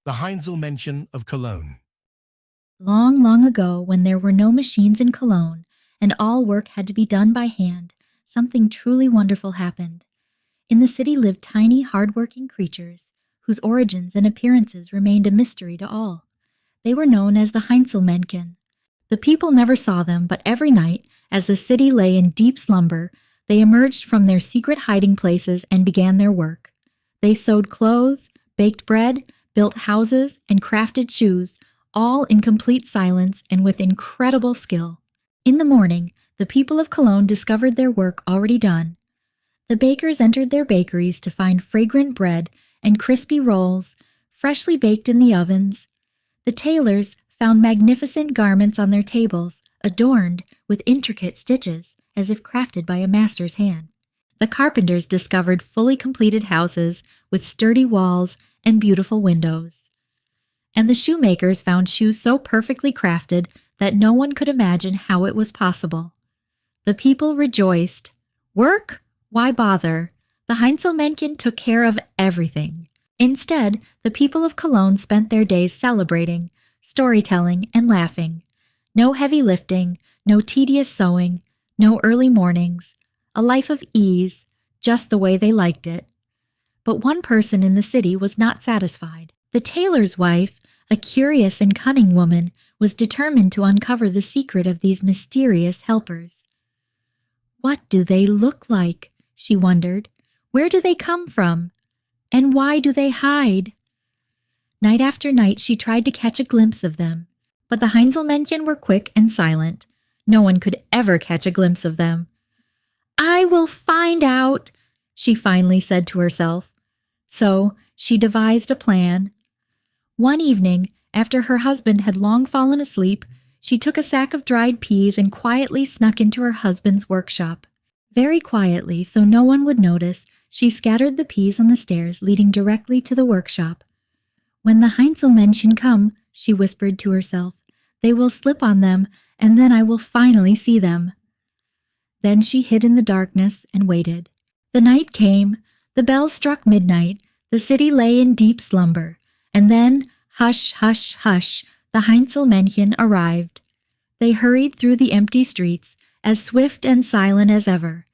The Heinzelmännchen of Cologne. Long, long ago, when there were no machines in Cologne and all work had to be done by hand, something truly wonderful happened. In the city lived tiny, hardworking creatures whose origins and appearances remained a mystery to all. They were known as the Heinzelmännchen. The people never saw them, but every night, as the city lay in deep slumber, they emerged from their secret hiding places and began their work. They sewed clothes, baked bread, built houses, and crafted shoes, all in complete silence and with incredible skill. In the morning, the people of Cologne discovered their work already done. The bakers entered their bakeries to find fragrant bread and crispy rolls, freshly baked in the ovens. The tailors found magnificent garments on their tables, adorned with intricate stitches, as if crafted by a master's hand. The carpenters discovered fully completed houses with sturdy walls and beautiful windows. And the shoemakers found shoes so perfectly crafted that no one could imagine how it was possible. The people rejoiced. Work? Why bother? The Heinzelmännchen took care of everything. Instead, the people of Cologne spent their days celebrating, storytelling, and laughing. No heavy lifting, no tedious sewing, no early mornings. A life of ease, just the way they liked it. But one person in the city was not satisfied. The tailor's wife, a curious and cunning woman, was determined to uncover the secret of these mysterious helpers. What do they look like? She wondered. Where do they come from? And why do they hide? Night after night she tried to catch a glimpse of them, but the Heinzelmännchen were quick and silent. No one could ever catch a glimpse of them. I will find out, she finally said to herself. So she devised a plan. One evening, after her husband had long fallen asleep, she took a sack of dried peas and quietly snuck into her husband's workshop. Very quietly, so no one would notice, she scattered the peas on the stairs leading directly to the workshop. When the Heinzelmännchen come, she whispered to herself, they will slip on them, and then I will finally see them. Then she hid in the darkness and waited. The night came, the bells struck midnight, the city lay in deep slumber, and then, hush, hush, hush, the Heinzelmännchen arrived. They hurried through the empty streets, as swift and silent as ever.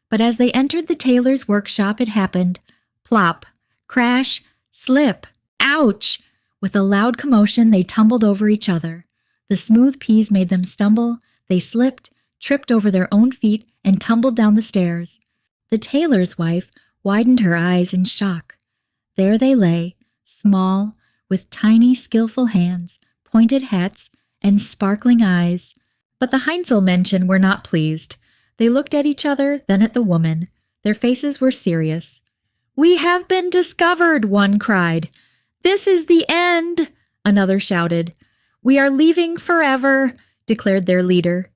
But as they entered the tailor's workshop, it happened. Plop, crash, slip, ouch! With a loud commotion, they tumbled over each other. The smooth peas made them stumble, they slipped, tripped over their own feet, and tumbled down the stairs. The tailor's wife widened her eyes in shock. There they lay, small, with tiny, skillful hands, pointed hats, and sparkling eyes. But the Heinzelmännchen were not pleased. They looked at each other, then at the woman. Their faces were serious. We have been discovered, one cried. This is the end, another shouted. We are leaving forever, declared their leader.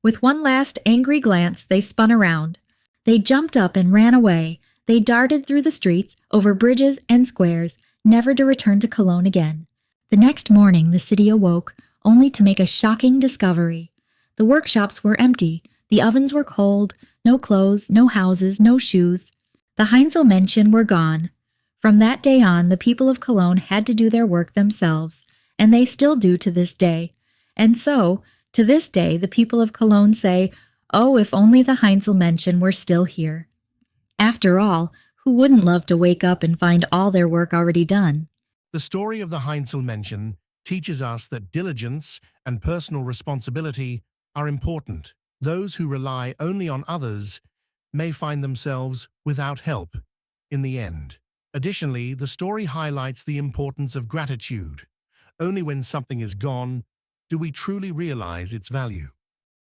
With one last angry glance, they spun around. They jumped up and ran away. They darted through the streets, over bridges and squares, never to return to Cologne again. The next morning, the city awoke, only to make a shocking discovery. The workshops were empty. The ovens were cold. No clothes, no houses, no shoes. The Heinzelmännchen were gone. From that day on, the people of Cologne had to do their work themselves, and they still do to this day. And so, to this day, the people of Cologne say, oh, if only the Heinzelmännchen were still here. After all, who wouldn't love to wake up and find all their work already done? The story of the Heinzelmännchen teaches us that diligence and personal responsibility are important. Those who rely only on others may find themselves without help in the end. Additionally, the story highlights the importance of gratitude. Only when something is gone do we truly realize its value.